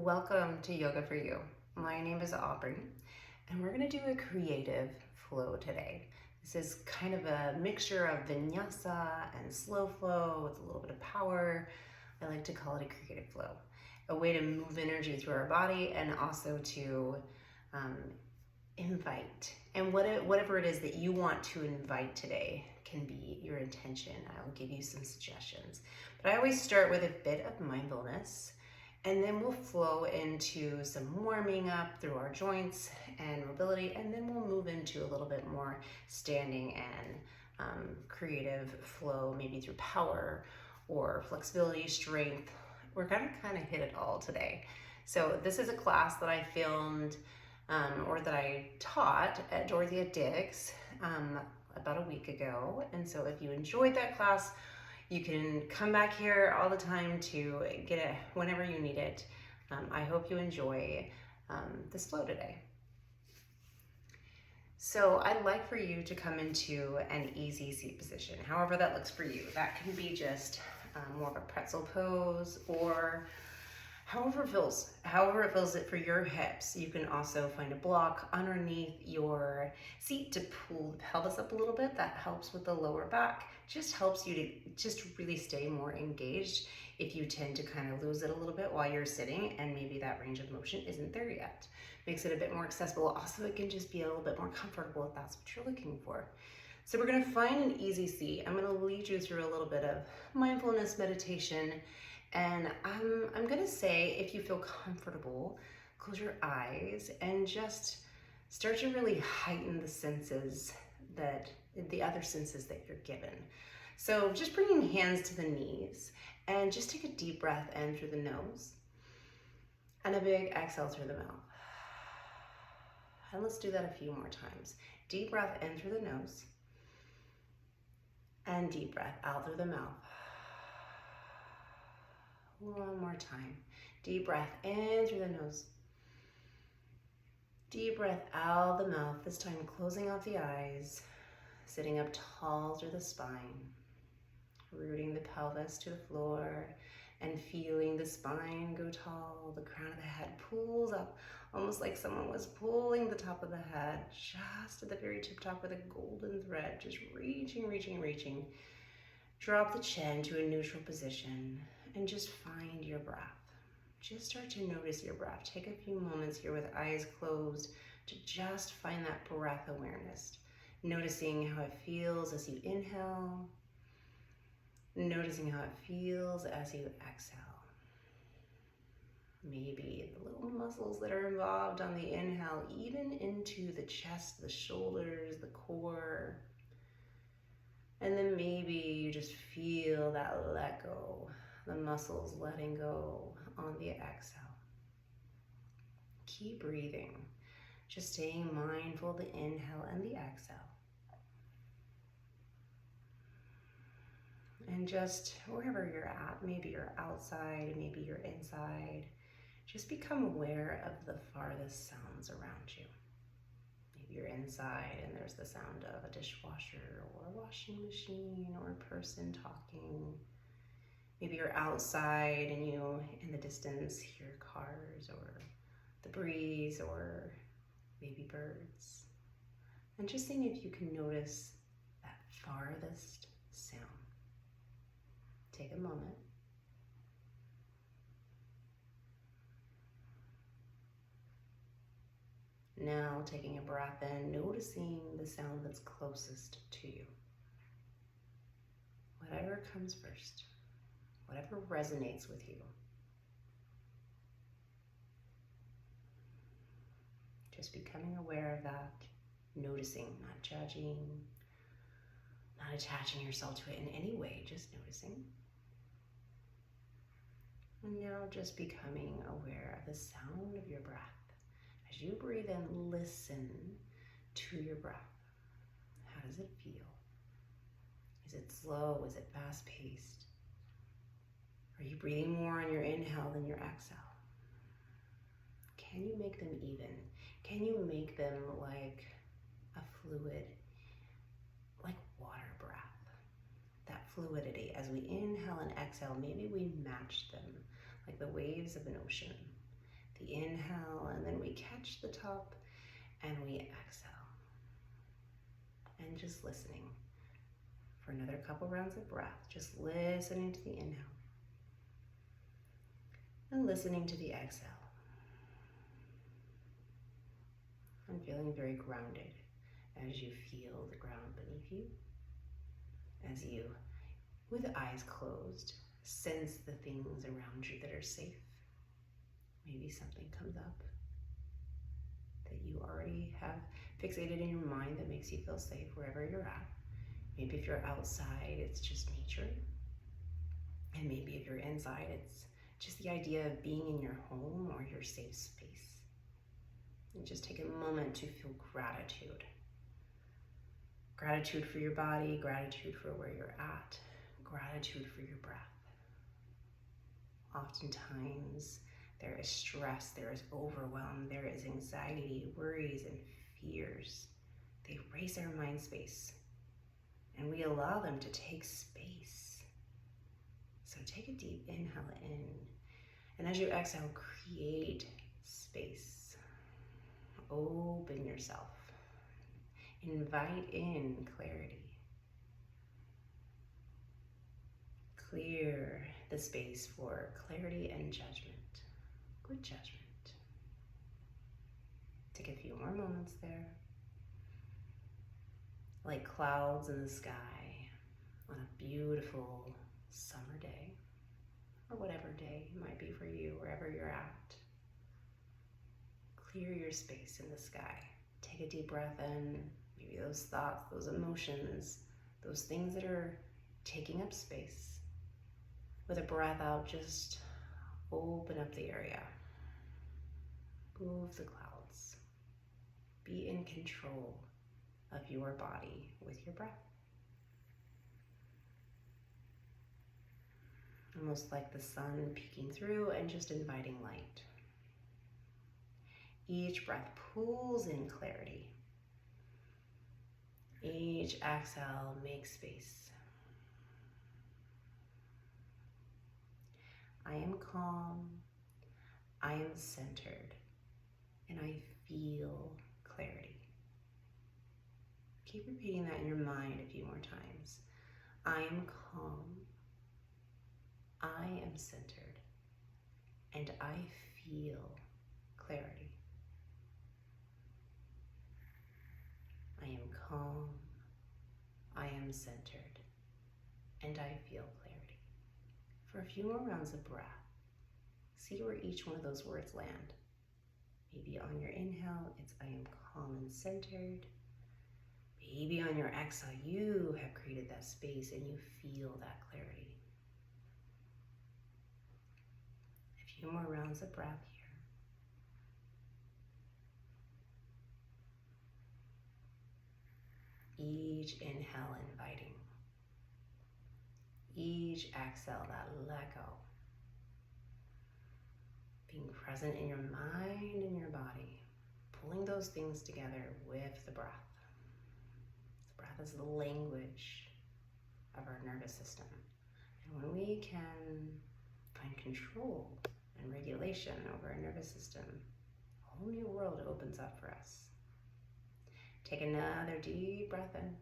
Welcome to Yoga for You. My name is Aubrey, and we're going to do a creative flow today. This is kind of a mixture of vinyasa and slow flow with a little bit of power. I like to call it a creative flow, a way to move energy through our body and also to invite. And whatever it is that you want to invite today can be your intention. I'll give you some suggestions. But I always start with a bit of mindfulness, and then we'll flow into some warming up through our joints and mobility, and then we'll move into a little bit more standing and creative flow, maybe through power or flexibility, strength. We're gonna kind of hit it all today. So this is a class that I filmed or that I taught at Dorothea Dix about a week ago. And so if you enjoyed that class, you can come back here all the time to get it whenever you need it. I hope you enjoy this flow today. So I'd like for you to come into an easy seat position, however that looks for you. That can be just more of a pretzel pose, or however it feels it for your hips. You can also find a block underneath your seat to pull the pelvis up a little bit. That helps with the lower back. Just helps you to just really stay more engaged if you tend to kind of lose it a little bit while you're sitting and maybe that range of motion isn't there yet. Makes it a bit more accessible. Also, it can just be a little bit more comfortable if that's what you're looking for. So we're gonna find an easy seat. I'm gonna lead you through a little bit of mindfulness meditation. And I'm gonna say, if you feel comfortable, close your eyes and just start to really heighten the senses the other senses that you're given. So just bringing hands to the knees and just take a deep breath in through the nose and a big exhale through the mouth. And let's do that a few more times. Deep breath in through the nose and deep breath out through the mouth. One more time. Deep breath in through the nose. Deep breath out the mouth, this time closing off the eyes, sitting up tall through the spine, rooting the pelvis to the floor and feeling the spine go tall. The crown of the head pulls up, almost like someone was pulling the top of the head just at the very tip top with a golden thread, just reaching, reaching, reaching. Drop the chin to a neutral position and just find your breath. Just start to notice your breath. Take a few moments here with eyes closed to just find that breath awareness. Noticing how it feels as you inhale. Noticing how it feels as you exhale. Maybe the little muscles that are involved on the inhale, even into the chest, the shoulders, the core. And then maybe you just feel that let go, the muscles letting go on the exhale. Keep breathing, just staying mindful of the inhale and the exhale. And just wherever you're at, maybe you're outside, maybe you're inside, just become aware of the farthest sounds around you. Maybe you're inside and there's the sound of a dishwasher or a washing machine or a person talking. Maybe you're outside and you, in the distance, hear cars or the breeze or maybe birds. And just seeing if you can notice that farthest sound. Take a moment. Now taking a breath in, noticing the sound that's closest to you. Whatever comes first, whatever resonates with you. Just becoming aware of that, noticing, not judging, not attaching yourself to it in any way, just noticing. And now just becoming aware of the sound of your breath. As you breathe in, listen to your breath. How does it feel? Is it slow? Is it fast-paced? Are you breathing more on your inhale than your exhale? Can you make them even? Can you make them like a fluid, like water breath? That fluidity. As we inhale and exhale, maybe we match them like the waves of an ocean. inhale, and then we catch the top and we exhale. And just listening for another couple rounds of breath, just listening to the inhale and listening to the exhale. And feeling very grounded as you feel the ground beneath you, as you, with eyes closed, sense the things around you that are safe. Maybe something comes up that you already have fixated in your mind that makes you feel safe wherever you're at. Maybe if you're outside, it's just nature. And maybe if you're inside, it's just the idea of being in your home or your safe space. And just take a moment to feel gratitude. Gratitude for your body, gratitude for where you're at, gratitude for your breath. Oftentimes, there is stress, there is overwhelm, there is anxiety, worries, and fears. They race our mind space, and we allow them to take space. So take a deep inhale in, and as you exhale, create space. Open yourself. Invite in clarity. Clear the space for clarity and judgment. Good judgment. Take a few more moments there. Like clouds in the sky on a beautiful summer day, or whatever day it might be for you, wherever you're at. Clear your space in the sky. Take a deep breath in. Maybe those thoughts, those emotions, those things that are taking up space. With a breath out, just open up the area. Move the clouds. Be in control of your body with your breath. Almost like the sun peeking through and just inviting light. Each breath pulls in clarity. Each exhale makes space. I am calm, I am centered, and I feel clarity. Keep repeating that in your mind a few more times. I am calm, I am centered, and I feel clarity. I am calm, I am centered, and I feel clarity. For a few more rounds of breath, see where each one of those words land. Maybe on your inhale, it's I am calm and centered. Maybe on your exhale, you have created that space and you feel that clarity. A few more rounds of breath here. Each inhale inviting. Each exhale that let go. Being present in your mind and your body. Pulling those things together with the breath. The breath is the language of our nervous system. And when we can find control and regulation over our nervous system, a whole new world opens up for us. Take another deep breath in.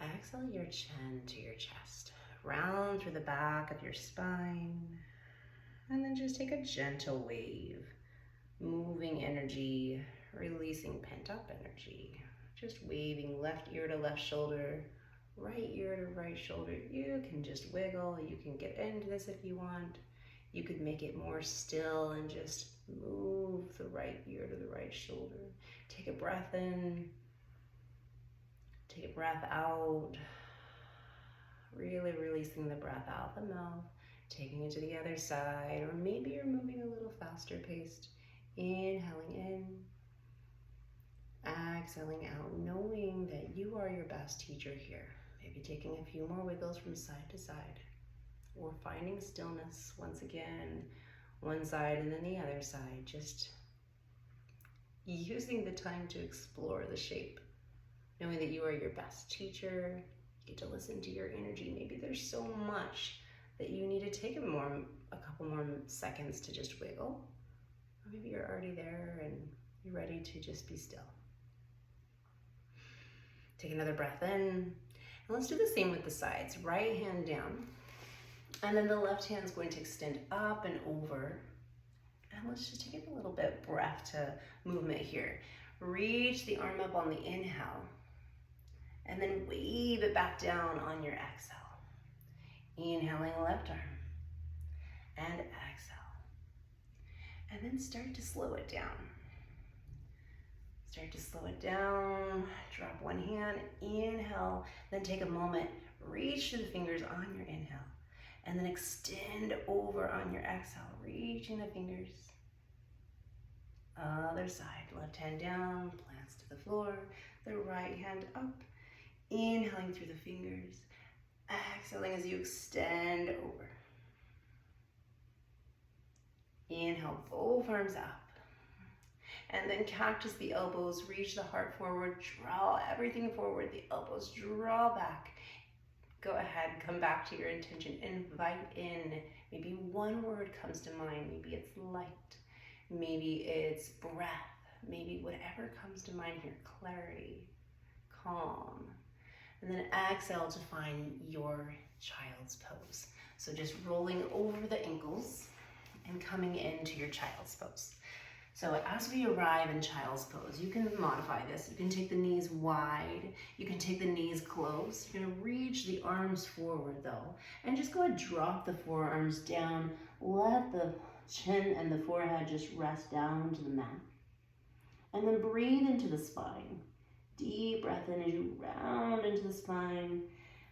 Exhale your chin to your chest. Round through the back of your spine. And then just take a gentle wave. Moving energy, releasing pent up energy. Just waving left ear to left shoulder, right ear to right shoulder. You can just wiggle. You can get into this if you want. You could make it more still and just move the right ear to the right shoulder. Take a breath in. Take a breath out. Really releasing the breath out the mouth. Taking it to the other side. Or maybe you're moving a little faster paced. Inhaling in. Exhaling out, knowing that you are your best teacher here. Maybe taking a few more wiggles from side to side. Or finding stillness once again. One side and then the other side. Just using the time to explore the shape. Knowing that you are your best teacher, you get to listen to your energy. Maybe there's so much that you need to take a couple more seconds to just wiggle. Or maybe you're already there and you're ready to just be still. Take another breath in. And let's do the same with the sides. Right hand down. And then the left hand is going to extend up and over. And let's just take a little bit breath to movement here. Reach the arm up on the inhale. And then wave it back down on your exhale. Inhaling left arm. And exhale. And then start to slow it down. Start to slow it down. Drop one hand. Inhale. Then take a moment. Reach to the fingers on your inhale. And then extend over on your exhale. Reaching the fingers. Other side. Left hand down. Plants to the floor. The right hand up. Inhaling through the fingers. Exhaling as you extend over. Inhale, both arms up. And then cactus the elbows, reach the heart forward, draw everything forward, the elbows draw back. Go ahead, come back to your intention, invite in. Maybe one word comes to mind, maybe it's light, maybe it's breath, maybe whatever comes to mind here, clarity, calm. And then exhale to find your child's pose. So just rolling over the ankles and coming into your child's pose. So as we arrive in child's pose, you can modify this. You can take the knees wide. You can take the knees close. You're gonna reach the arms forward though. And just go ahead and drop the forearms down. Let the chin and the forehead just rest down to the mat. And then breathe into the spine. Deep breath in as you round into the spine.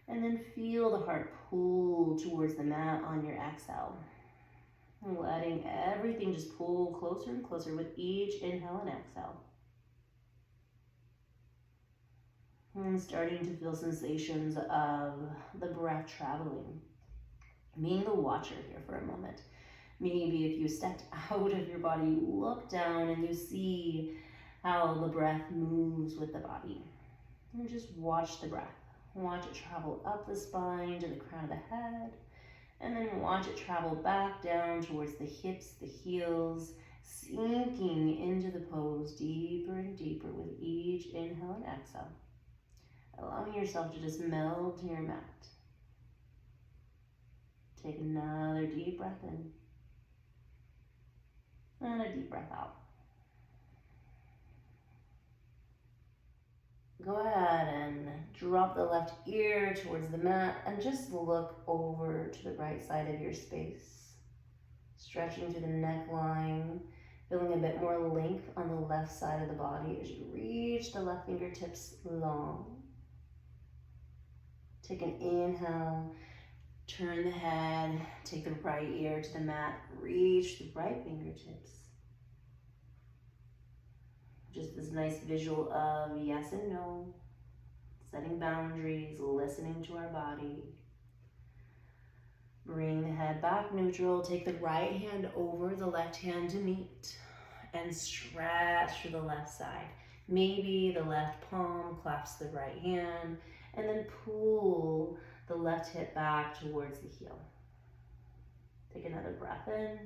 And then feel the heart pull towards the mat on your exhale. And letting everything just pull closer and closer with each inhale and exhale. And starting to feel sensations of the breath traveling. Being the watcher here for a moment. Maybe if you stepped out of your body, you look down and you see how the breath moves with the body. And just watch the breath. Watch it travel up the spine to the crown of the head. And then watch it travel back down towards the hips, the heels, sinking into the pose deeper and deeper with each inhale and exhale. Allowing yourself to just meld to your mat. Take another deep breath in. And a deep breath out. Go ahead and drop the left ear towards the mat and just look over to the right side of your space. Stretching through the neckline, feeling a bit more length on the left side of the body as you reach the left fingertips long. Take an inhale, turn the head, take the right ear to the mat, reach the right fingertips. Just this nice visual of yes and no, setting boundaries, listening to our body. Bring the head back neutral. Take the right hand over the left hand to meet and stretch to the left side. Maybe the left palm clasps the right hand and then pull the left hip back towards the heel. Take another breath in.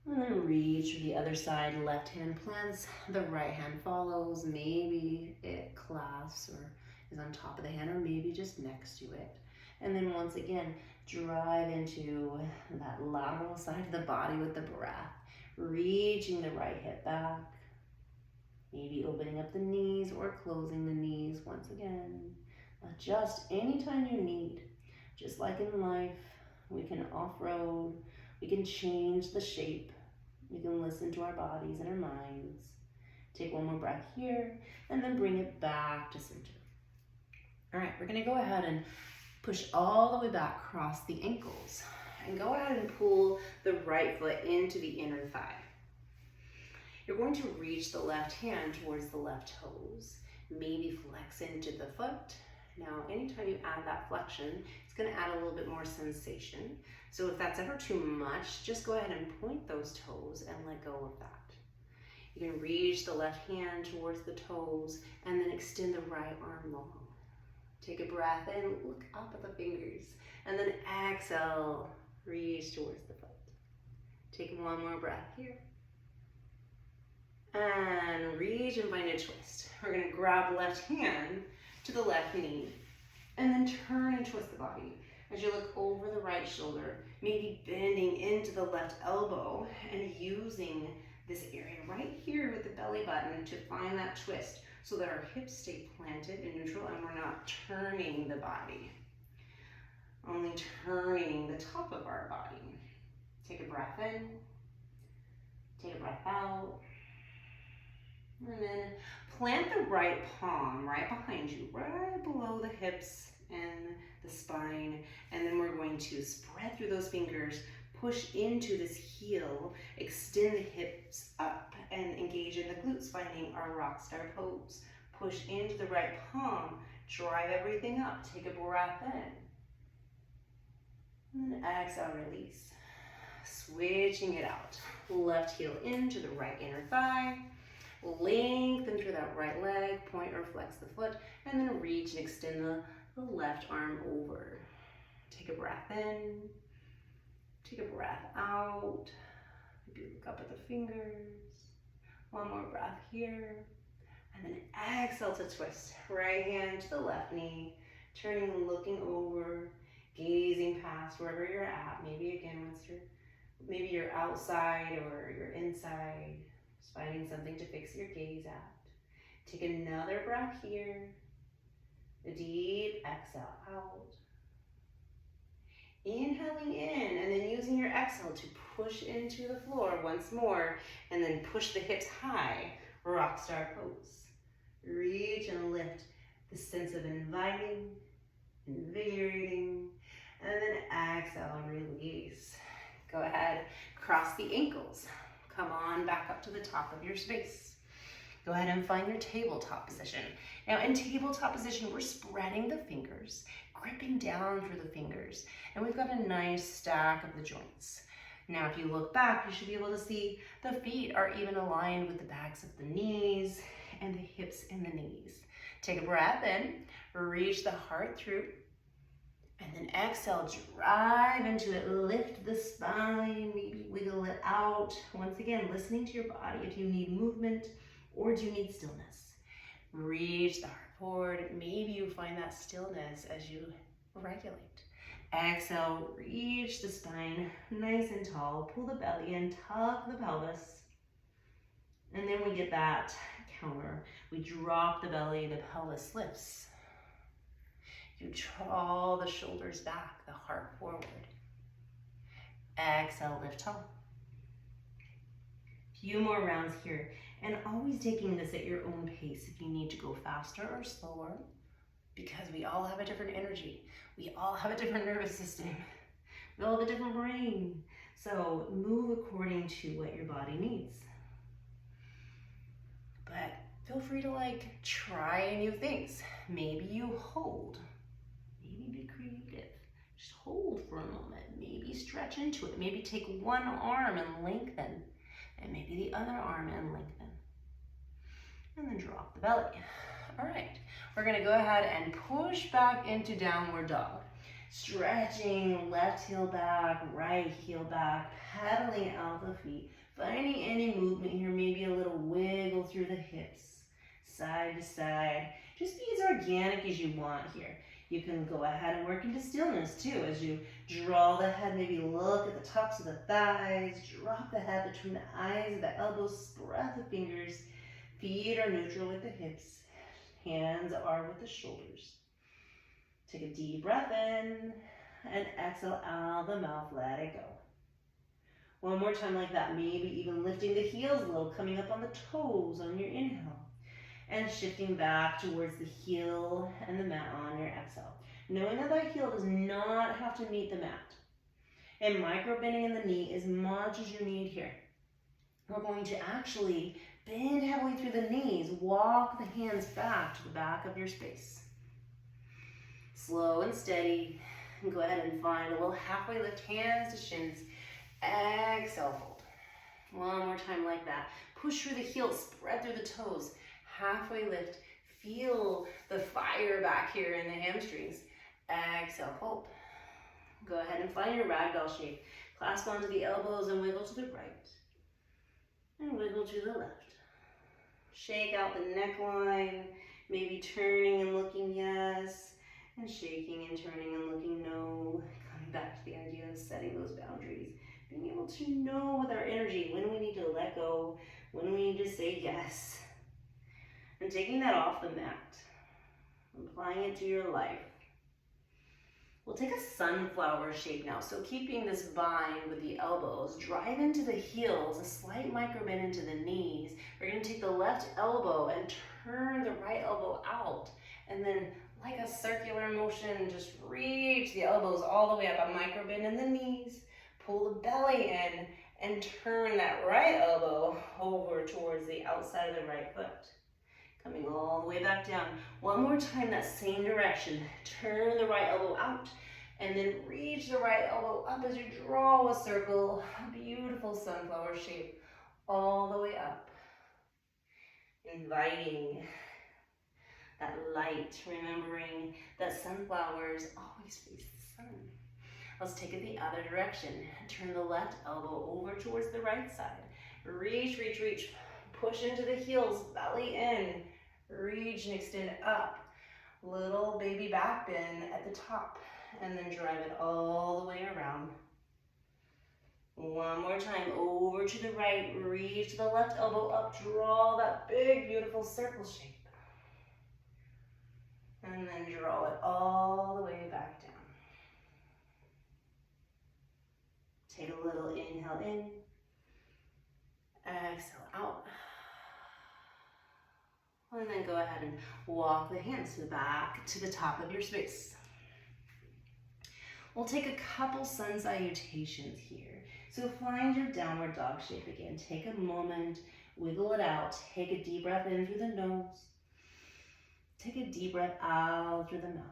And then reach to the other side, left hand plants, the right hand follows. Maybe it clasps or is on top of the hand or maybe just next to it. And then once again, drive into that lateral side of the body with the breath. Reaching the right hip back. Maybe opening up the knees or closing the knees once again. Adjust anytime you need. Just like in life, we can off-road, we can change the shape. We can listen to our bodies and our minds. Take one more breath here and then bring it back to center. All right, we're gonna go ahead and push all the way back across the ankles and go ahead and pull the right foot into the inner thigh. You're going to reach the left hand towards the left toes, maybe flex into the foot. Now, anytime you add that flexion, it's gonna add a little bit more sensation. So if that's ever too much, just go ahead and point those toes and let go of that. You can reach the left hand towards the toes and then extend the right arm long. Take a breath in, look up at the fingers, and then exhale, reach towards the foot. Take one more breath here. And reach and find a twist. We're gonna grab left hand to the left knee and then turn and twist the body. As you look over the right shoulder, maybe bending into the left elbow and using this area right here with the belly button to find that twist so that our hips stay planted and neutral and we're not turning the body. Only turning the top of our body. Take a breath in, take a breath out, and then plant the right palm right behind you, right below the hips and the spine, and then we're going to spread through those fingers, push into this heel, extend the hips up, and engage in the glutes, finding our rock star pose. Push into the right palm, drive everything up, take a breath in, and then exhale, release. Switching it out, left heel into the right inner thigh, lengthen through that right leg, point or flex the foot, and then reach and extend the left arm over. Take a breath in, take a breath out, maybe look up at the fingers, one more breath here, and then exhale to twist. Right hand to the left knee, turning and looking over, gazing past wherever you're at. Maybe again, maybe you're outside or you're inside, just finding something to fix your gaze at. Take another breath here. A deep exhale out. Inhaling in and then using your exhale to push into the floor once more and then push the hips high, rock star pose. Reach and lift the sense of inviting, invigorating, and then exhale and release. Go ahead, cross the ankles. Come on back up to the top of your space. Go ahead and find your tabletop position. Now in tabletop position, we're spreading the fingers, gripping down through the fingers, and we've got a nice stack of the joints. Now if you look back, you should be able to see the feet are even aligned with the backs of the knees and the hips in the knees. Take a breath in, reach the heart through, and then exhale, drive into it, lift the spine, maybe wiggle it out. Once again, listening to your body if you need movement or do you need stillness. Reach the heart forward. Maybe you find that stillness as you regulate. Exhale, reach the spine nice and tall. Pull the belly in, tuck the pelvis. And then we get that counter. We drop the belly, the pelvis lifts. You draw the shoulders back, the heart forward. Exhale, lift tall. Few more rounds here. And always taking this at your own pace if you need to go faster or slower, because we all have a different energy. We all have a different nervous system. We all have a different brain. So move according to what your body needs. But feel free to try new things. Maybe you hold. Maybe be creative. Just hold for a moment. Maybe stretch into it. Maybe take one arm and lengthen. And maybe the other arm and lengthen. And then drop the belly. All right, we're gonna go ahead and push back into downward dog. Stretching left heel back, right heel back, pedaling out the feet. Finding any movement here, maybe a little wiggle through the hips, side to side. Just be as organic as you want here. You can go ahead and work into stillness too as you draw the head, maybe look at the tops of the thighs, drop the head between the eyes, the elbows, spread the fingers. Feet are neutral with the hips, hands are with the shoulders. Take a deep breath in and exhale out the mouth, let it go. One more time like that, maybe even lifting the heels a little, coming up on the toes on your inhale. And shifting back towards the heel and the mat on your exhale. Knowing that that heel does not have to meet the mat. And micro bending in the knee as much as you need here. We're going to actually bend heavily through the knees. Walk the hands back to the back of your space. Slow and steady. And go ahead and find a little halfway lift, hands to shins. Exhale, fold. One more time like that. Push through the heels, spread through the toes. Halfway lift. Feel the fire back here in the hamstrings. Exhale, fold. Go ahead and find your ragdoll shape. Clasp onto the elbows and wiggle to the right. And wiggle to the left. Shake out the neckline, maybe turning and looking yes, and shaking and turning and looking no. Coming back to the idea of setting those boundaries. Being able to know with our energy when we need to let go, when we need to say yes. And taking that off the mat, applying it to your life. We'll take a sunflower shape now. So keeping this bind with the elbows, drive into the heels, a slight micro bend into the knees. We're gonna take the left elbow and turn the right elbow out. And then like a circular motion, just reach the elbows all the way up, a micro bend in the knees, pull the belly in, and turn that right elbow over towards the outside of the right foot. Coming all the way back down. One more time, that same direction. Turn the right elbow out and then reach the right elbow up as you draw a circle, a beautiful sunflower shape all the way up. Inviting that light, remembering that sunflowers always face the sun. Let's take it the other direction. Turn the left elbow over towards the right side. Reach, reach, reach. Push into the heels, belly in. Reach and extend up. Little baby back bend at the top. And then drive it all the way around. One more time, over to the right. Reach the left elbow up. Draw that big, beautiful circle shape. And then draw it all the way back down. Take a little inhale in. Exhale out. And then go ahead and walk the hands back to the top of your space. We'll take a couple sun salutations here. So find your downward dog shape again. Take a moment, wiggle it out. Take a deep breath in through the nose. Take a deep breath out through the mouth.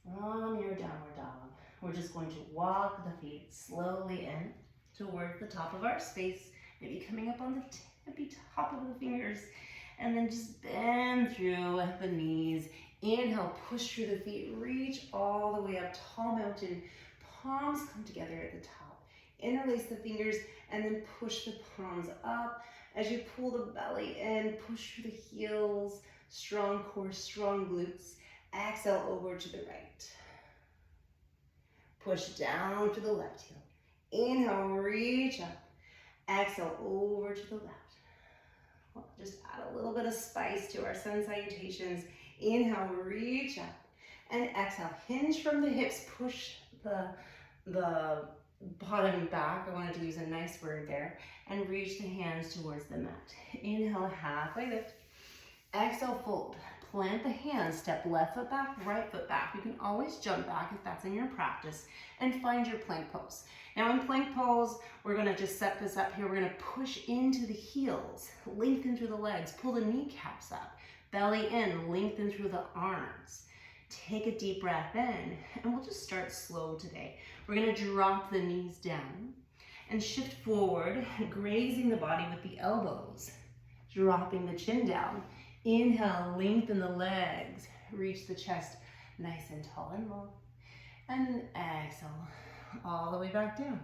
From your downward dog, we're just going to walk the feet slowly in towards the top of our space, maybe coming up on the tippy top of the fingers, and then just bend through the knees. Inhale, push through the feet, reach all the way up, tall mountain. Palms come together at the top. Interlace the fingers and then push the palms up. As you pull the belly in, push through the heels, strong core, strong glutes. Exhale over to the right. Push down to the left heel. Inhale, reach up. Exhale, over to the left. Just add a little bit of spice to our sun salutations. Inhale, reach up. And exhale, hinge from the hips. Push the bottom back. I wanted to use a nice word there. And reach the hands towards the mat. Inhale, halfway lift. Exhale, fold. Plant the hands, step left foot back, right foot back. You can always jump back if that's in your practice, and find your plank pose. Now in plank pose, we're gonna just set this up here. We're gonna push into the heels, lengthen through the legs, pull the kneecaps up, belly in, lengthen through the arms. Take a deep breath in, and we'll just start slow today. We're gonna drop the knees down and shift forward, grazing the body with the elbows, dropping the chin down. Inhale, lengthen the legs, reach the chest nice and tall and long. And then exhale, all the way back down.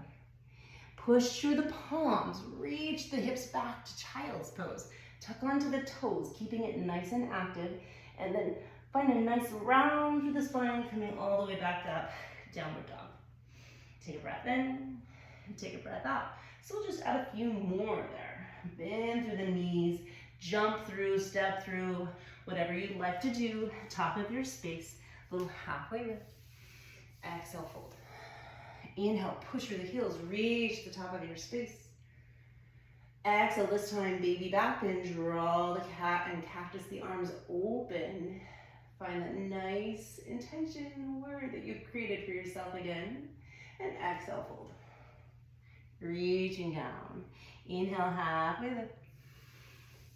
Push through the palms, reach the hips back to child's pose. Tuck onto the toes, keeping it nice and active. And then find a nice round through the spine, coming all the way back up, downward dog. Take a breath in, and take a breath out. So we'll just add a few more there. Bend through the knees, jump through, step through, whatever you'd like to do. Top of your space, little halfway lift. Exhale, fold. Inhale, push through the heels, reach the top of your space. Exhale, this time, baby back bend, draw the cat and cactus the arms open. Find that nice intention word that you've created for yourself again. And exhale, fold. Reaching down. Inhale, halfway lift.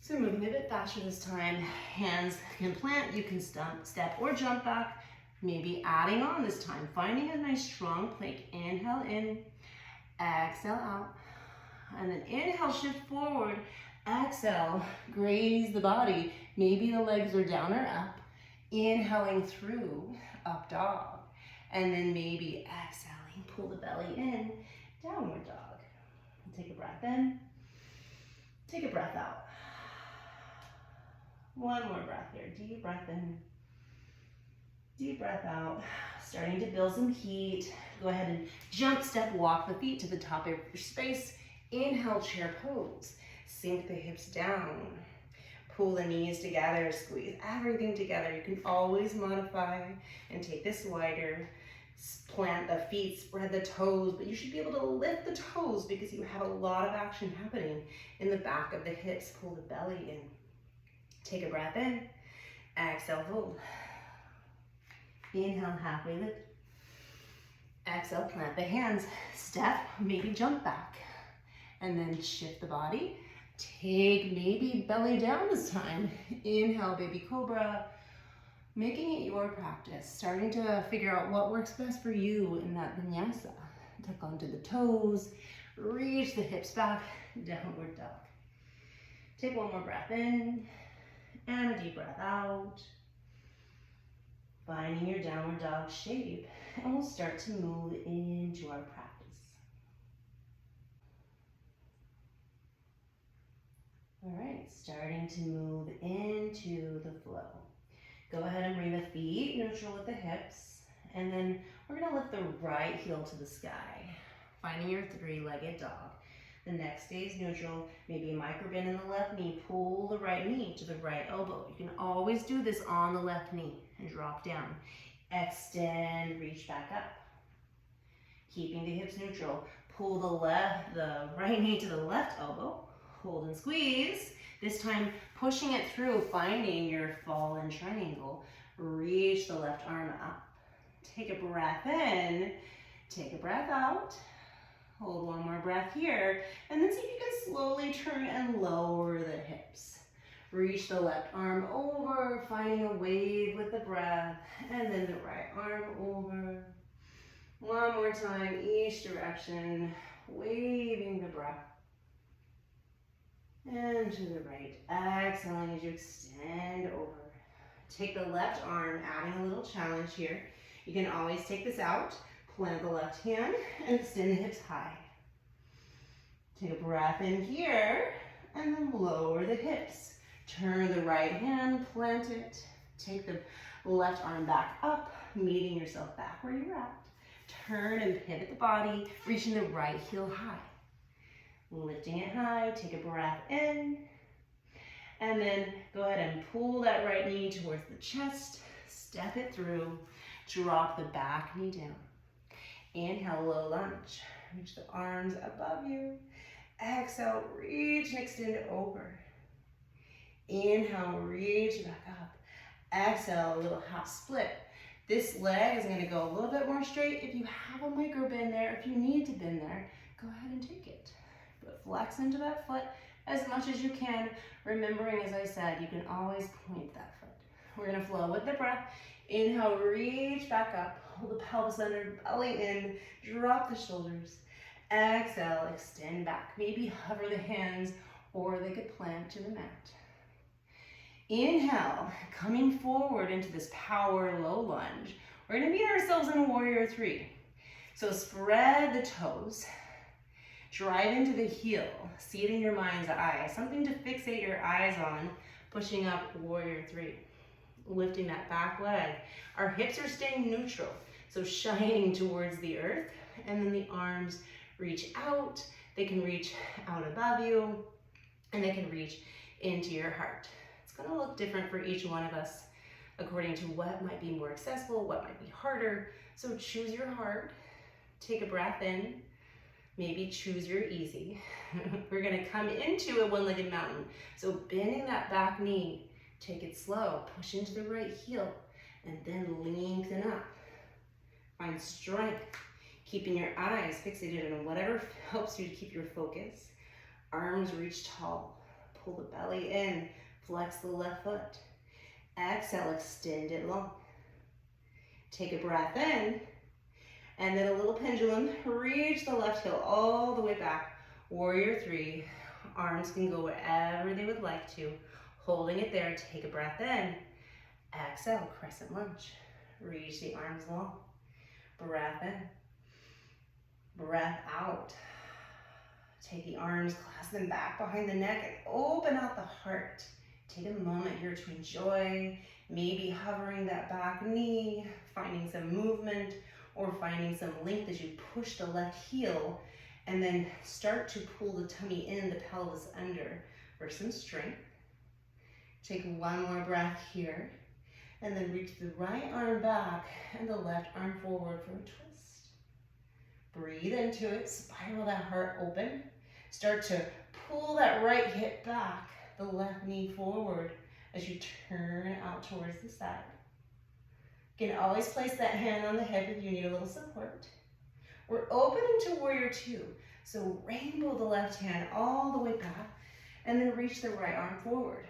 So moving a bit faster this time. Hands can plant, you can step or jump back. Maybe adding on this time, finding a nice strong plank. Inhale in, exhale out. And then inhale, shift forward. Exhale, graze the body. Maybe the legs are down or up. Inhaling through up dog. And then maybe exhaling, pull the belly in, downward dog. Take a breath in, take a breath out. One more breath here, deep breath in, deep breath out. Starting to build some heat. Go ahead and jump, step, walk the feet to the top of your space. Inhale, chair pose. Sink the hips down. Pull the knees together, squeeze everything together. You can always modify and take this wider. Plant the feet, spread the toes, but you should be able to lift the toes because you have a lot of action happening in the back of the hips. Pull the belly in. Take a breath in. Exhale, fold. Inhale, halfway lift. Exhale, plant the hands. Step, maybe jump back. And then shift the body. Take maybe belly down this time. Inhale, baby cobra. Making it your practice. Starting to figure out what works best for you in that vinyasa. Tuck onto the toes. Reach the hips back. Downward dog. Take one more breath in. And a deep breath out. Finding your downward dog shape. And we'll start to move into our practice. All right, starting to move into the flow. Go ahead and bring the feet neutral with the hips. And then we're gonna lift the right heel to the sky. Finding your three-legged dog. The next stays neutral. Maybe a micro bend in the left knee. Pull the right knee to the right elbow. You can always do this on the left knee and drop down. Extend, reach back up. Keeping the hips neutral. Pull the right knee to the left elbow. Hold and squeeze. This time pushing it through, finding your fallen triangle. Reach the left arm up. Take a breath in. Take a breath out. Hold one more breath here. And then see if you can slowly turn and lower the hips. Reach the left arm over, finding a wave with the breath. And then the right arm over. One more time, each direction, waving the breath. And to the right. Exhaling as you extend over. Take the left arm, adding a little challenge here. You can always take this out. Plant the left hand and extend the hips high. Take a breath in here and then lower the hips. Turn the right hand, plant it. Take the left arm back up, meeting yourself back where you're at. Turn and pivot the body, reaching the right heel high. Lifting it high, take a breath in. And then go ahead and pull that right knee towards the chest. Step it through. Drop the back knee down. Inhale, low lunge. Reach the arms above you. Exhale, reach and extend over. Inhale, reach back up. Exhale, a little half split. This leg is going to go a little bit more straight. If you have a micro bend there, if you need to bend there, go ahead and take it. But flex into that foot as much as you can. Remembering, as I said, you can always point that foot. We're going to flow with the breath. Inhale, reach back up. Hold the pelvis under, belly in. Drop the shoulders. Exhale, extend back. Maybe hover the hands or they could plant to the mat. Inhale, coming forward into this power low lunge. We're going to meet ourselves in warrior three. So spread the toes. Drive into the heel. See it in your mind's eye. Something to fixate your eyes on. Pushing up, warrior three. Lifting that back leg. Our hips are staying neutral. So shining towards the earth. And then the arms reach out. They can reach out above you. And they can reach into your heart. It's going to look different for each one of us according to what might be more accessible, what might be harder. So choose your heart. Take a breath in. Maybe choose your easy. We're going to come into a one-legged mountain. So bending that back knee, take it slow. Push into the right heel and then lengthen up. Find strength. Keeping your eyes fixated on whatever helps you to keep your focus. Arms reach tall. Pull the belly in. Flex the left foot. Exhale, extend it long. Take a breath in. And then a little pendulum. Reach the left heel all the way back. Warrior three. Arms can go wherever they would like to. Holding it there, take a breath in. Exhale, crescent lunge. Reach the arms long. Breath in. Breath out. Take the arms, clasp them back behind the neck, and open out the heart. Take a moment here to enjoy, maybe hovering that back knee, finding some movement, or finding some length as you push the left heel, and then start to pull the tummy in, the pelvis under for some strength. Take one more breath here, and then reach the right arm back and the left arm forward for a twist. Breathe into it, spiral that heart open. Start to pull that right hip back, the left knee forward as you turn out towards the side. You can always place that hand on the hip if you need a little support. We're opening to warrior two. So rainbow the left hand all the way back and then reach the right arm forward.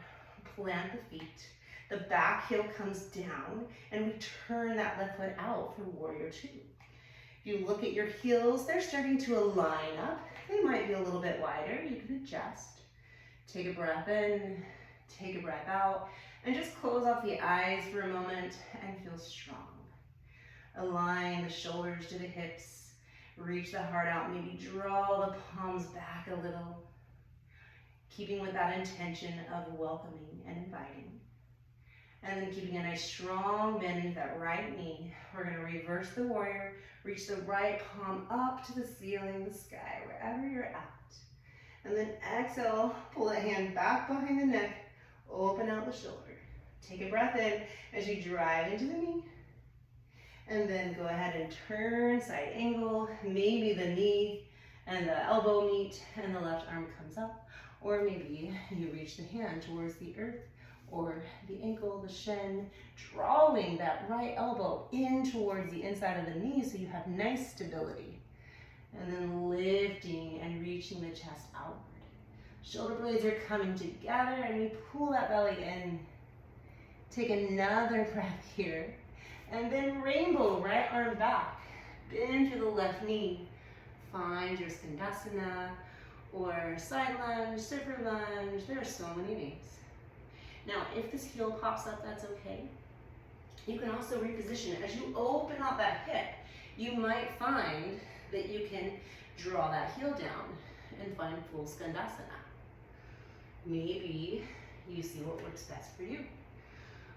Plant the feet. The back heel comes down and we turn that left foot out for warrior two. If you look at your heels, they're starting to align up. They might be a little bit wider. You can adjust. Take a breath in, take a breath out, and just close off the eyes for a moment and feel strong. Align the shoulders to the hips. Reach the heart out. Maybe draw the palms back a little. Keeping with that intention of welcoming and inviting. And then keeping a nice strong bend into that right knee. We're going to reverse the warrior. Reach the right palm up to the ceiling, the sky, wherever you're at. And then exhale, pull that hand back behind the neck. Open out the shoulder. Take a breath in as you drive into the knee. And then go ahead and turn side angle. Maybe the knee and the elbow meet and the left arm comes up. Or maybe you reach the hand towards the earth or the ankle, the shin, drawing that right elbow in towards the inside of the knee so you have nice stability. And then lifting and reaching the chest outward. Shoulder blades are coming together and we pull that belly in. Take another breath here. And then rainbow, right arm back. Bend through the left knee. Find your Skandasana or side lunge, surfer lunge. There are so many names. Now, if this heel pops up, that's okay. You can also reposition it. As you open up that hip, you might find that you can draw that heel down and find full Skandasana. Maybe you see what works best for you.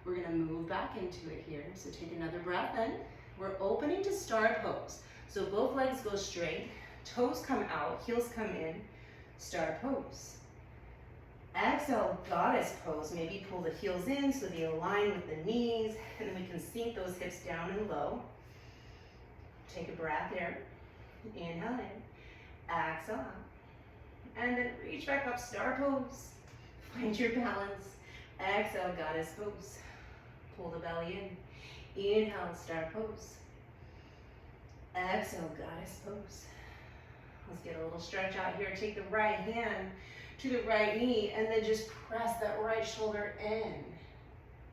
We're gonna move back into it here. So take another breath in. We're opening to star pose. So both legs go straight, toes come out, heels come in, star pose. Exhale, goddess pose. Maybe pull the heels in so they align with the knees, and then we can sink those hips down and low. Take a breath here. Inhale in, exhale out. And then reach back up, star pose. Find your balance. Exhale, goddess pose. Pull the belly in. Inhale, star pose. Exhale, goddess pose. Let's get a little stretch out here. Take the right hand to the right knee and then just press that right shoulder in.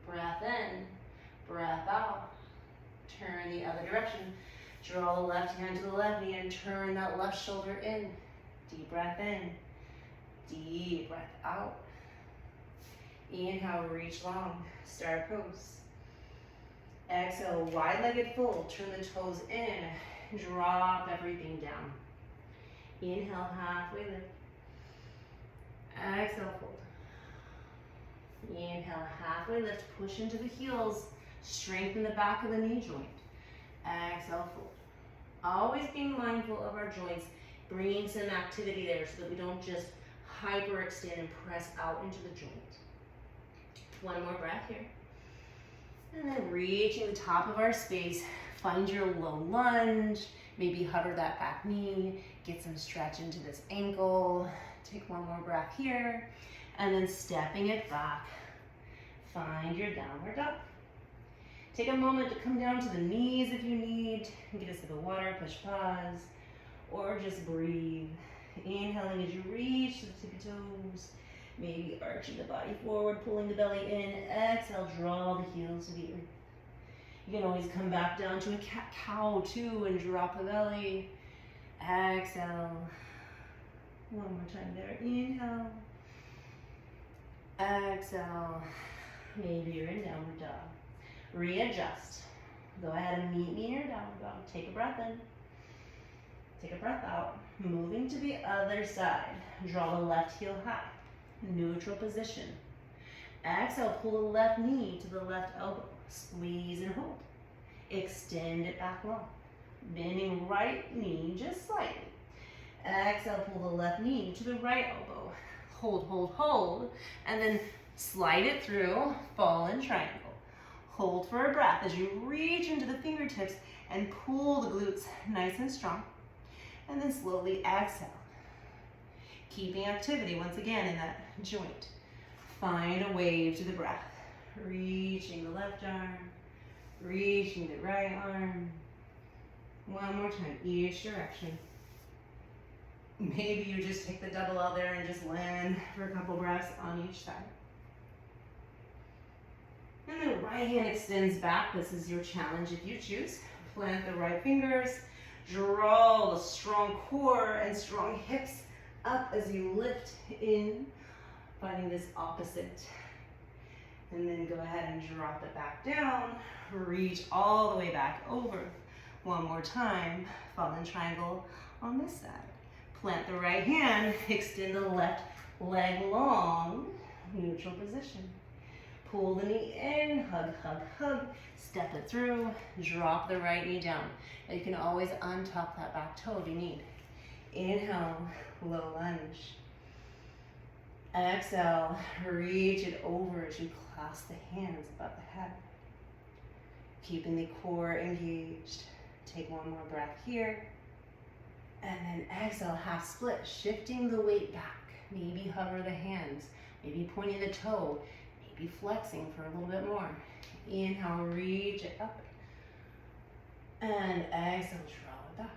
Breath in, breath out. Turn the other direction. Draw the left hand to the left knee and turn that left shoulder in. Deep breath in, deep breath out. Inhale, reach long, star pose. Exhale, wide-legged fold, turn the toes in, drop everything down. Inhale, halfway lift. Exhale, fold. Inhale, halfway lift, push into the heels, strengthen the back of the knee joint. Exhale, fold. Always being mindful of our joints, bringing some activity there so that we don't just hyperextend and press out into the joint. One more breath here. And then reaching the top of our space, find your low lunge, maybe hover that back knee, get some stretch into this ankle. Take one more breath here, and then stepping it back, find your downward dog. Take a moment to come down to the knees if you need, get a sip of water, push pause, or just breathe. Inhaling as you reach to the tippy toes, maybe arching the body forward, pulling the belly in. Exhale, draw the heels to the earth. You can always come back down to a cat-cow too and drop the belly. Exhale. One more time there. Inhale. Exhale. Maybe you're in downward dog. Readjust. Go ahead and meet me in your downward dog. Take a breath in. Take a breath out. Moving to the other side. Draw the left heel high. Neutral position. Exhale, pull the left knee to the left elbow. Squeeze and hold. Extend it back long. Bending right knee just slightly. Exhale, pull the left knee to the right elbow. Hold, hold, hold. And then slide it through, fallen triangle. Hold for a breath as you reach into the fingertips and pull the glutes nice and strong. And then slowly exhale. Keeping activity once again in that joint. Find a wave to the breath. Reaching the left arm, reaching the right arm. One more time, each direction. Maybe you just take the double out there and just land for a couple breaths on each side. And the right hand extends back. This is your challenge if you choose. Plant the right fingers. Draw the strong core and strong hips up as you lift in, finding this opposite. And then go ahead and drop it back down. Reach all the way back over. One more time. Fallen triangle on this side. Plant the right hand. Extend the left leg long. Neutral position. Pull the knee in, hug, hug, hug. Step it through, drop the right knee down. And you can always untuck that back toe if you need. Inhale, low lunge. Exhale, reach it over as you clasp the hands above the head. Keeping the core engaged. Take one more breath here. And then exhale, half split, shifting the weight back. Maybe hover the hands, maybe pointing the toe. Be flexing for a little bit more. Inhale, reach it up. And exhale, draw it back.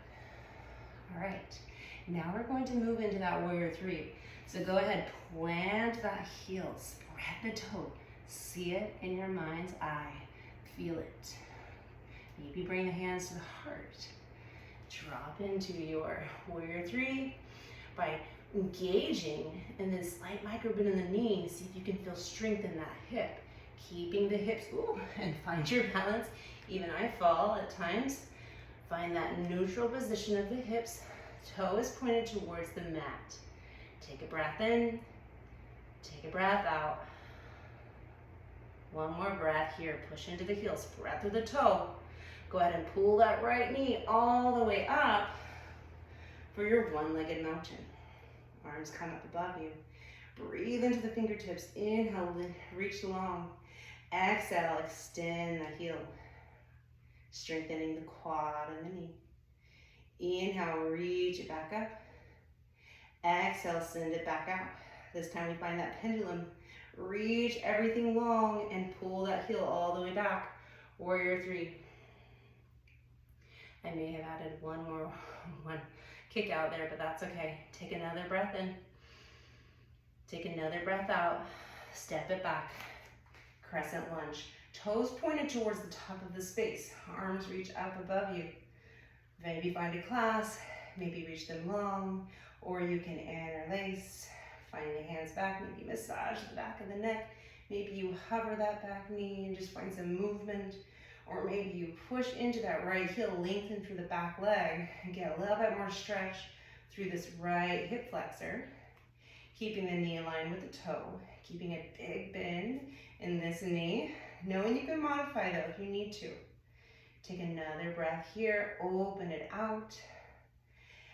All right, now we're going to move into that warrior three. So go ahead, plant that heel, spread the toe. See it in your mind's eye. Feel it. Maybe bring the hands to the heart. Drop into your warrior three by engaging and then slight micro bend in the knee. See if you can feel strength in that hip. Keeping the hips, and find your balance. Even I fall at times. Find that neutral position of the hips. Toe is pointed towards the mat. Take a breath in. Take a breath out. One more breath here. Push into the heel. Spread through the toe. Go ahead and pull that right knee all the way up for your one-legged mountain. Arms come up above you. Breathe into the fingertips. Inhale, reach long. Exhale, extend the heel. Strengthening the quad and the knee. Inhale, reach it back up. Exhale, send it back out. This time we find that pendulum. Reach everything long and pull that heel all the way back. Warrior three. I may have added one kick out there, but that's okay. Take another breath in. Take another breath out. Step it back. Crescent lunge. Toes pointed towards the top of the space. Arms reach up above you. Maybe find a clasp. Maybe reach them long. Or you can interlace. Find the hands back. Maybe massage the back of the neck. Maybe you hover that back knee and just find some movement. Or maybe you push into that right heel, lengthen through the back leg, and get a little bit more stretch through this right hip flexor. Keeping the knee aligned with the toe. Keeping a big bend in this knee. Knowing you can modify though if you need to. Take another breath here, open it out.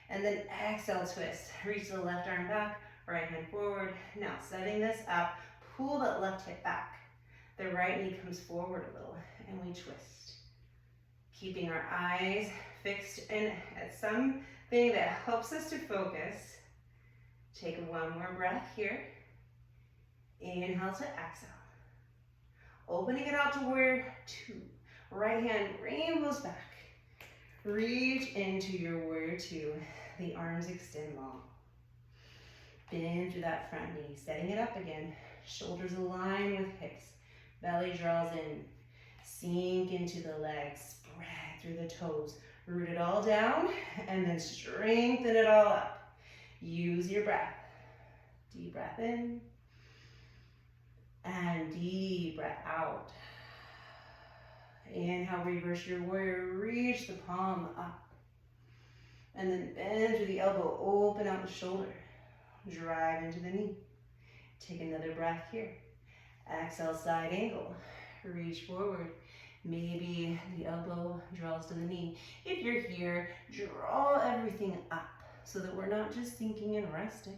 And then exhale, twist. Reach the left arm back, right hand forward. Now setting this up, pull that left hip back. The right knee comes forward a little and we twist. Keeping our eyes fixed in at something that helps us to focus. Take one more breath here. Inhale to exhale. Opening it out to warrior two. Right hand rainbows back. Reach into your warrior two. The arms extend long. Bend through that front knee. Setting it up again. Shoulders align with hips. Belly draws in. Sink into the legs. Spread through the toes. Root it all down and then strengthen it all up. Use your breath. Deep breath in. And deep breath out. Inhale, reverse your warrior, reach the palm up. And then bend through the elbow, open out the shoulder. Drive into the knee. Take another breath here. Exhale, side angle. Reach forward. Maybe the elbow draws to the knee. If you're here, draw everything up so that we're not just sinking and resting.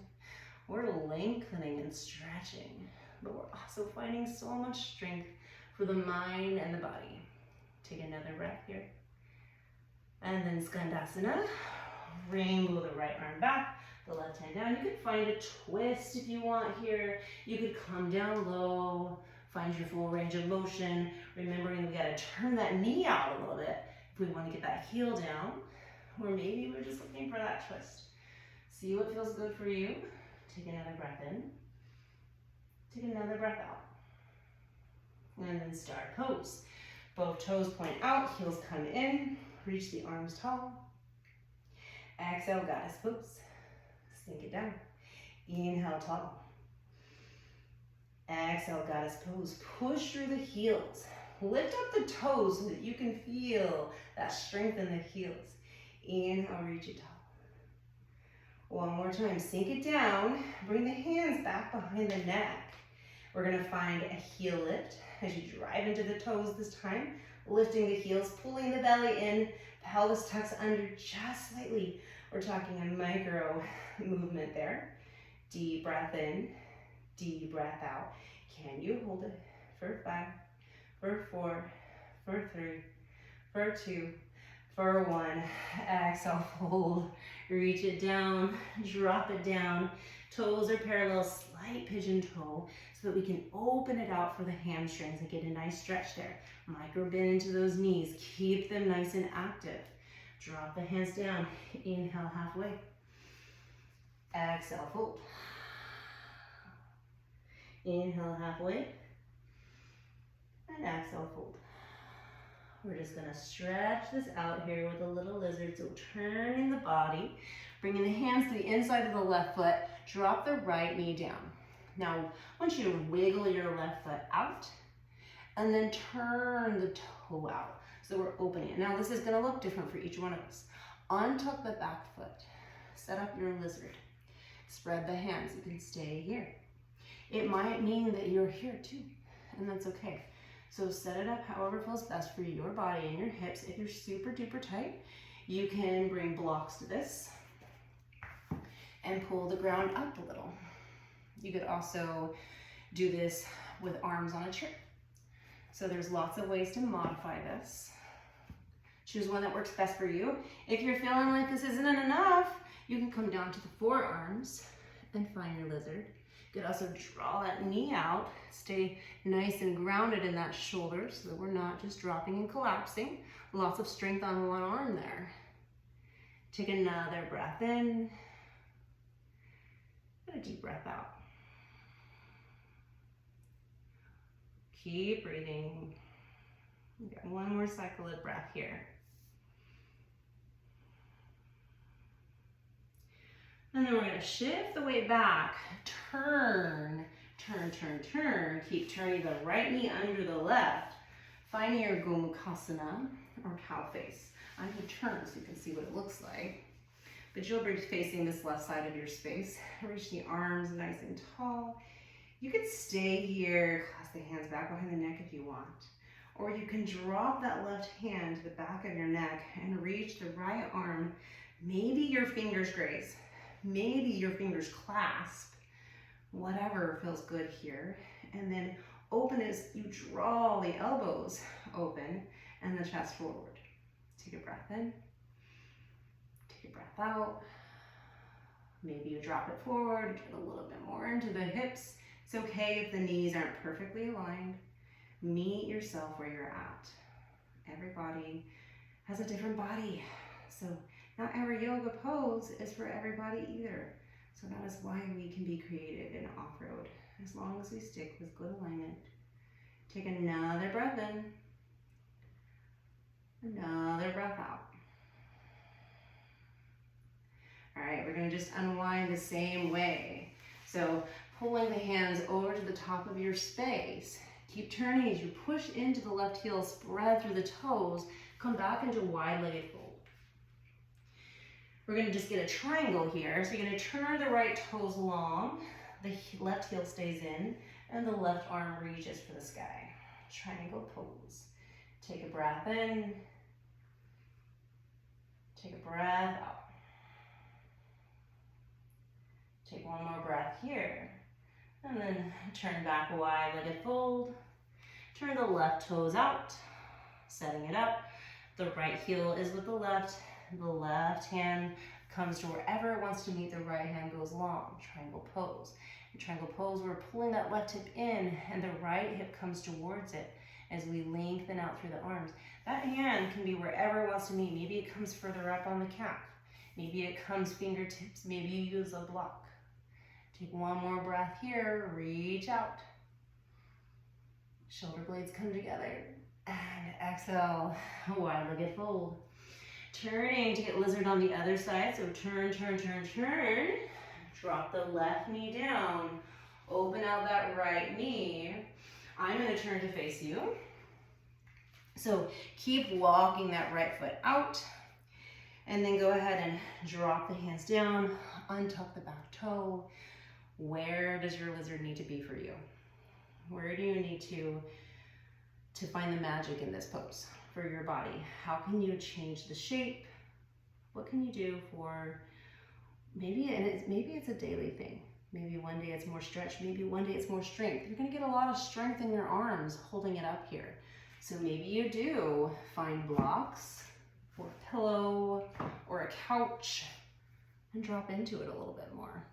We're lengthening and stretching, but we're also finding so much strength for the mind and the body. Take another breath here. And then Skandasana. Rainbow the right arm back, the left hand down. You could find a twist if you want here. You could come down low, find your full range of motion. Remembering we gotta turn that knee out a little bit if we wanna get that heel down. Or maybe we're just looking for that twist. See what feels good for you. Take another breath in. Take another breath out. And then start pose. Both toes point out, heels come in. Reach the arms tall. Exhale, goddess pose. Sink it down. Inhale, tall. Exhale, goddess pose. Push through the heels. Lift up the toes so that you can feel that strength in the heels. Inhale, reach it tall. One more time, sink it down. Bring the hands back behind the neck. We're gonna find a heel lift as you drive into the toes this time. Lifting the heels, pulling the belly in, pelvis tucks under just slightly. We're talking a micro movement there. Deep breath in, deep breath out. Can you hold it for 5, for 4, for 3, for 2, for 1. Exhale, fold. Reach it down, drop it down. Toes are parallel, slight pigeon toe so that we can open it out for the hamstrings and get a nice stretch there. Micro bend into those knees. Keep them nice and active. Drop the hands down. Inhale, halfway. Exhale, fold. Inhale, halfway. And exhale, fold. We're just gonna stretch this out here with a little lizard. So turning the body, bringing the hands to the inside of the left foot, drop the right knee down. Now, I want you to wiggle your left foot out and then turn the toe out. So we're opening it. Now this is gonna look different for each one of us. Untuck the back foot, set up your lizard. Spread the hands, you can stay here. It might mean that you're here too, and that's okay. So set it up however feels best for your body and your hips. If you're super duper tight, you can bring blocks to this and pull the ground up a little. You could also do this with arms on a chair. So there's lots of ways to modify this. Choose one that works best for you. If you're feeling like this isn't enough, you can come down to the forearms and find your lizard. You could also draw that knee out, stay nice and grounded in that shoulder so that we're not just dropping and collapsing. Lots of strength on one arm there. Take another breath in, and a deep breath out. Keep breathing. We got one more cycle of breath here. And then we're gonna shift the weight back. Turn, turn, turn, turn. Keep turning the right knee under the left. Finding your Gomukhasana or cow face. I'm gonna turn so you can see what it looks like. But you'll be facing this left side of your space. Reach the arms nice and tall. You could stay here, clasp the hands back behind the neck if you want. Or you can drop that left hand to the back of your neck and reach the right arm. Maybe your fingers graze. Maybe your fingers clasp. Whatever feels good here. And then open as you draw the elbows open and the chest forward. Take a breath in. Take a breath out. Maybe you drop it forward, get a little bit more into the hips. It's okay if the knees aren't perfectly aligned. Meet yourself where you're at. Everybody has a different body. So not every yoga pose is for everybody either. So that is why we can be creative in off-road, as long as we stick with good alignment. Take another breath in. Another breath out. All right, we're gonna just unwind the same way. So pulling the hands over to the top of your space. Keep turning as you push into the left heel, spread through the toes, come back into wide-legged fold. We're gonna just get a triangle here. So you're gonna turn the right toes long, the left heel stays in, and the left arm reaches for the sky. Triangle pose. Take a breath in, take a breath out. Take one more breath here, and then turn back wide-legged fold. Turn the left toes out, setting it up. The right heel is with the left hand comes to wherever it wants to meet, the right hand goes long. Triangle pose. In triangle pose, we're pulling that left hip in and the right hip comes towards it as we lengthen out through the arms. That hand can be wherever it wants to meet. Maybe it comes further up on the calf. Maybe it comes fingertips. Maybe you use a block. Take one more breath here, reach out. Shoulder blades come together. And exhale, wide-legged fold. Turning to get lizard on the other side. So turn, turn, turn, turn. Drop the left knee down. Open out that right knee. I'm gonna turn to face you. So keep walking that right foot out. And then go ahead and drop the hands down. Untuck the back toe. Where does your lizard need to be for you? Where do you need to find the magic in this pose for your body? How can you change the shape? What can you do for maybe it's a daily thing. Maybe one day it's more stretch, maybe one day it's more strength. You're gonna get a lot of strength in your arms holding it up here. So maybe you do find blocks or a pillow or a couch and drop into it a little bit more.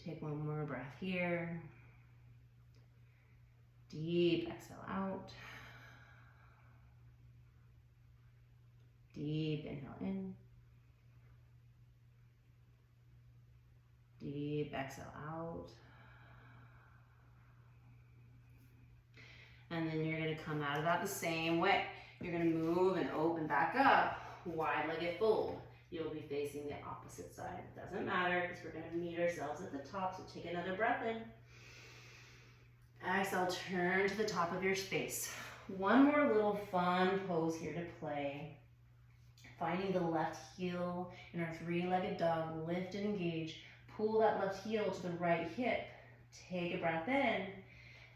Take one more breath here. Deep exhale out. Deep inhale in. Deep exhale out. And then you're gonna come out of that the same way. You're gonna move and open back up, wide-legged fold. You'll be facing the opposite side. It doesn't matter because we're gonna meet ourselves at the top, so take another breath in. Exhale, turn to the top of your space. One more little fun pose here to play. Finding the left heel in our three-legged dog, lift and engage. Pull that left heel to the right hip. Take a breath in,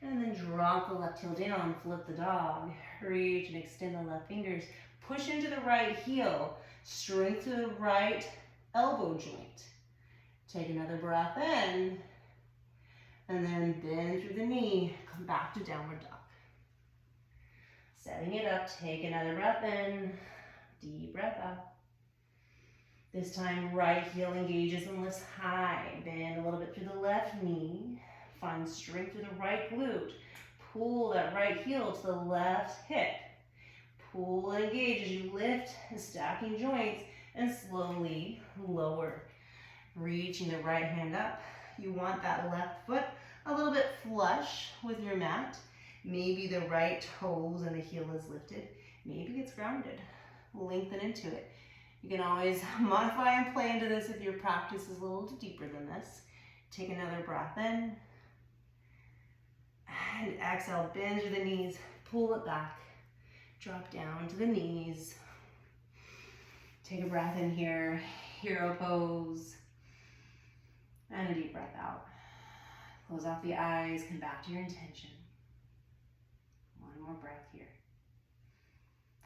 and then drop the left heel down, flip the dog. Reach and extend the left fingers. Push into the right heel. Strength to the right elbow joint. Take another breath in, and then bend through the knee. Come back to downward dog. Setting it up, take another breath in. Deep breath out. This time, right heel engages and lifts high. Bend a little bit through the left knee. Find strength through the right glute. Pull that right heel to the left hip. Pull and engage as you lift, stacking joints, and slowly lower. Reaching the right hand up. You want that left foot a little bit flush with your mat. Maybe the right toes and the heel is lifted. Maybe it's grounded. Lengthen into it. You can always modify and play into this if your practice is a little deeper than this. Take another breath in. And exhale, bend through the knees, pull it back. Drop down to the knees. Take a breath in here, hero pose. And a deep breath out. Close off the eyes, come back to your intention. One more breath here.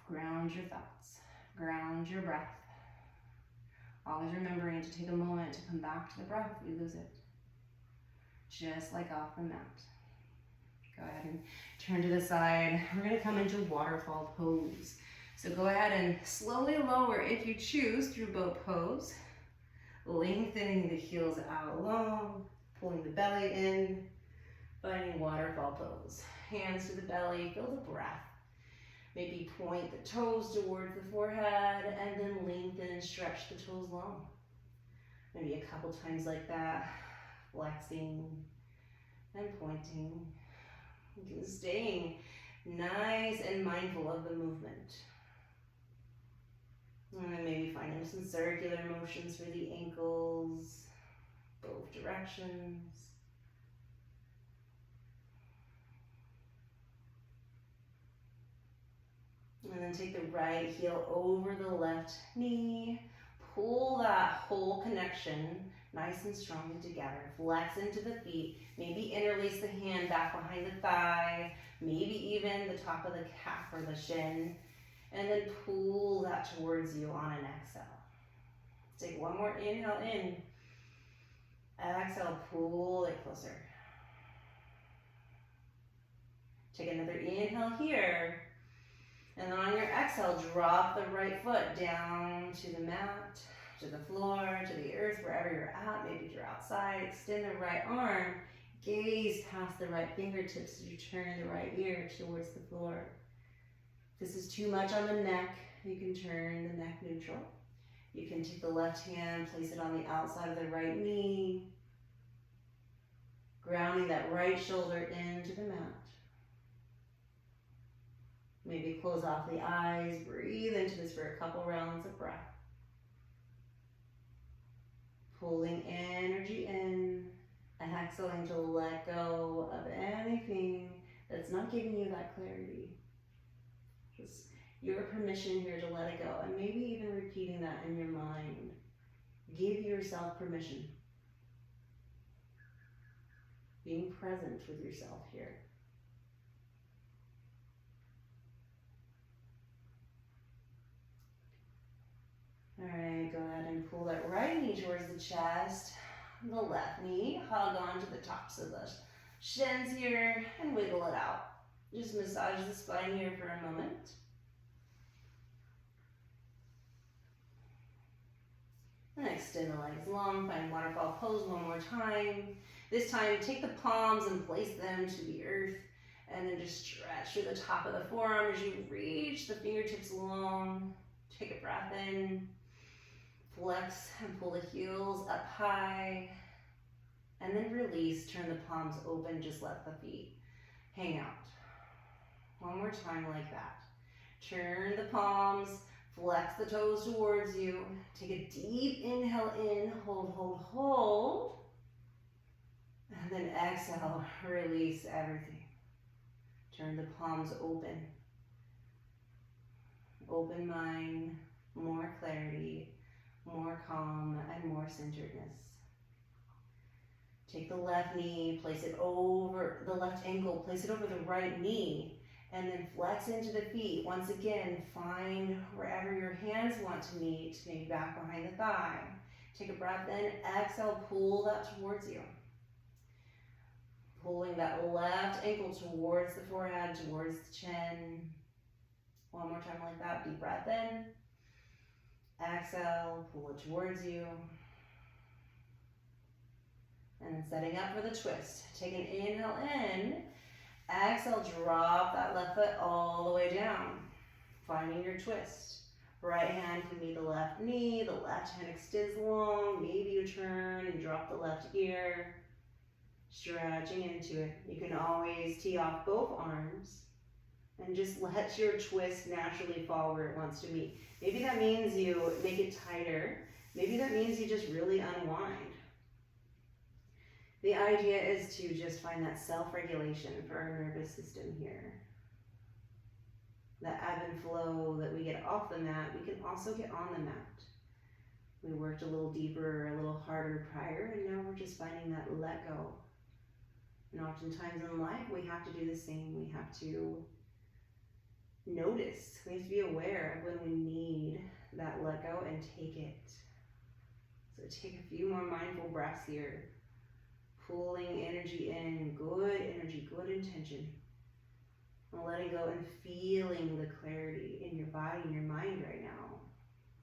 Ground your thoughts, ground your breath. Always remembering to take a moment to come back to the breath if we lose it. Just like off the mat. Go ahead and turn to the side. We're gonna come into waterfall pose. So go ahead and slowly lower if you choose through boat pose. Lengthening the heels out long, pulling the belly in, finding waterfall pose. Hands to the belly, feel the breath. Maybe point the toes towards the forehead and then lengthen and stretch the toes long. Maybe a couple times like that, flexing and pointing. Staying nice and mindful of the movement. And then maybe finding some circular motions for the ankles, both directions. then take the right heel over the left knee. Pull that whole connection nice and strongly together. Flex into the feet. Maybe interlace the hand back behind the thigh. Maybe even the top of the calf or the shin. And then pull that towards you on an exhale. Take one more inhale in. Exhale, pull it closer. Take another inhale here. And then on your exhale, drop the right foot down to the mat, to the floor, to the earth, wherever you're at. Maybe if you're outside, extend the right arm. Gaze past the right fingertips as you turn the right ear towards the floor. If this is too much on the neck, you can turn the neck neutral. You can take the left hand, place it on the outside of the right knee, grounding that right shoulder into the mat. Maybe close off the eyes, breathe into this for a couple rounds of breath. Pulling energy in, exhaling to let go of anything that's not giving you that clarity. Just your permission here to let it go, and maybe even repeating that in your mind. Give yourself permission. Being present with yourself here. All right, go ahead and pull that right knee towards the chest. The left knee, hug onto the tops of the shins here and wiggle it out. Just massage the spine here for a moment. And extend the legs long, find waterfall pose one more time. This time, take the palms and place them to the earth. And then just stretch through the top of the forearm as you reach the fingertips long. Take a breath in. Flex and pull the heels up high. And then release, turn the palms open, just let the feet hang out. One more time like that. Turn the palms, flex the toes towards you. Take a deep inhale in, hold, hold, hold. And then exhale, release everything. Turn the palms open. Open mind, more clarity, more calm, and more centeredness. Take the left knee, place it over the left ankle, place it over the right knee, and then flex into the feet. Once again, find wherever your hands want to meet, maybe back behind the thigh. Take a breath in, exhale, pull that towards you. Pulling that left ankle towards the forehead, towards the chin. One more time like that, deep breath in. Exhale, pull it towards you. And then setting up for the twist. Take an inhale in. Exhale, drop that left foot all the way down. Finding your twist. Right hand can be the left knee. The left hand extends long. Maybe you turn and drop the left ear. Stretching into it. You can always tee off both arms. And just let your twist naturally fall where it wants to meet. Maybe that means you make it tighter. Maybe that means you just really unwind. The idea is to just find that self-regulation for our nervous system here. The ebb and flow that we get off the mat, we can also get on the mat. We worked a little deeper, a little harder prior, and now we're just finding that let go. And oftentimes in life, we have to do the same. We have to notice. We have to be aware of when we need that let go and take it. So take a few more mindful breaths here. Pulling energy in, good energy, good intention. And letting go and feeling the clarity in your body and your mind right now.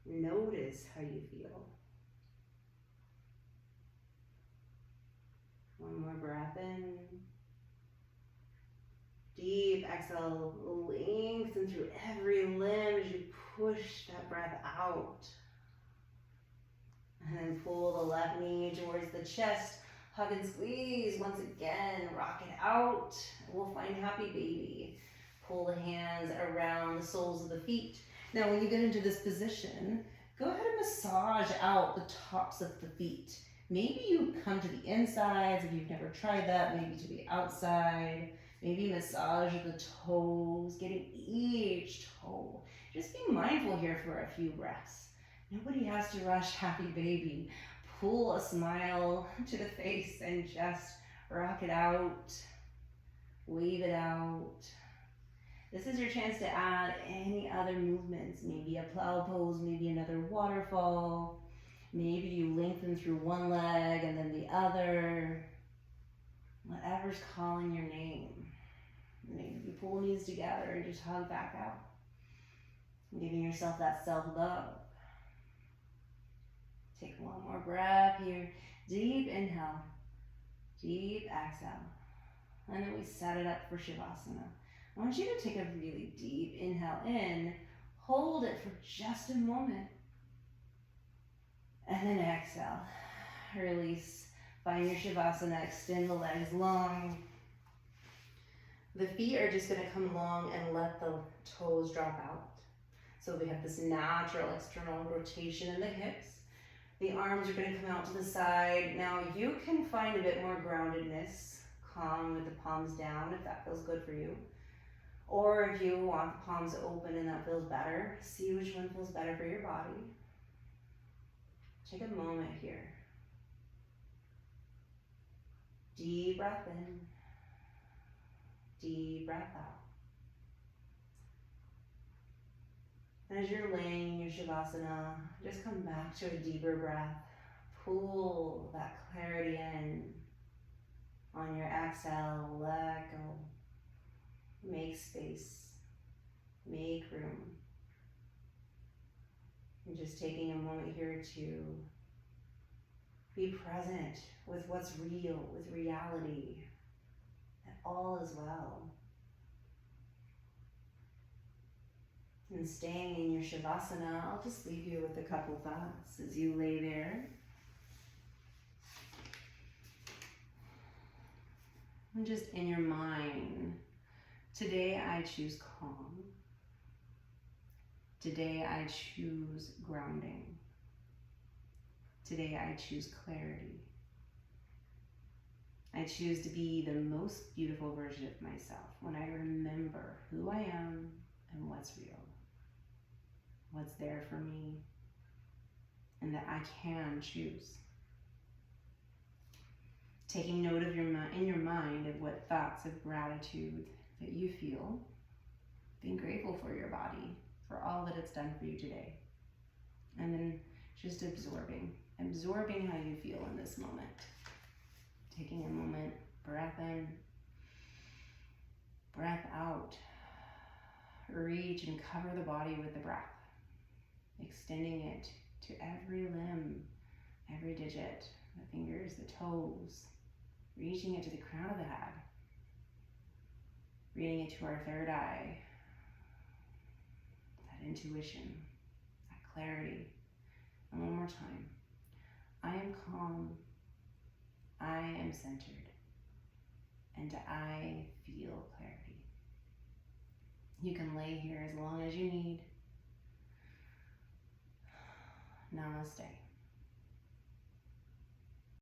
Notice how you feel. One more breath in. Deep exhale, lengthen through every limb as you push that breath out. And then pull the left knee towards the chest. Hug and squeeze once again. Rock it out. We'll find happy baby. Pull the hands around the soles of the feet. Now when you get into this position, go ahead and massage out the tops of the feet. Maybe you come to the insides if you've never tried that, maybe to the outside. Maybe massage the toes, getting each toe Just be mindful here for a few breaths. Nobody has to rush happy baby. Pull a smile to the face and just rock it out. Wave it out. This is your chance to add any other movements. Maybe a plow pose, maybe another waterfall. Maybe you lengthen through one leg and then the other. Whatever's calling your name. Maybe you pull knees together and just hug back out. Giving yourself that self-love. Take one more breath here. Deep inhale. Deep exhale. And then we set it up for Shavasana. I want you to take a really deep inhale in. Hold it for just a moment. And then exhale. Release. Find your Shavasana. Extend the legs long. The feet are just going to come long and let the toes drop out. So we have this natural external rotation in the hips. The arms are going to come out to the side. Now you can find a bit more groundedness, calm with the palms down if that feels good for you. Or if you want the palms open and that feels better, see which one feels better for your body. Take a moment here. Deep breath in. Deep breath out. As you're laying in your Shavasana, just come back to a deeper breath. Pull that clarity in. On your exhale, let go. Make space. Make room. And just taking a moment here to be present with what's real, with reality, that all is well. And staying in your Shavasana, I'll just leave you with a couple thoughts as you lay there. And just in your mind, today I choose calm. Today I choose grounding. Today I choose clarity. I choose to be the most beautiful version of myself when I remember who I am and what's real. What's there for me, and that I can choose. Taking note of in your mind of what thoughts of gratitude that you feel, being grateful for your body, for all that it's done for you today. And then just absorbing how you feel in this moment. Taking a moment, breath in, breath out. Reach and cover the body with the breath. Extending it to every limb, every digit, the fingers, the toes, reaching it to the crown of the head, bringing it to our third eye, that intuition, that clarity. And one more time, I am calm, I am centered, and I feel clarity. You can lay here as long as you need. Namaste.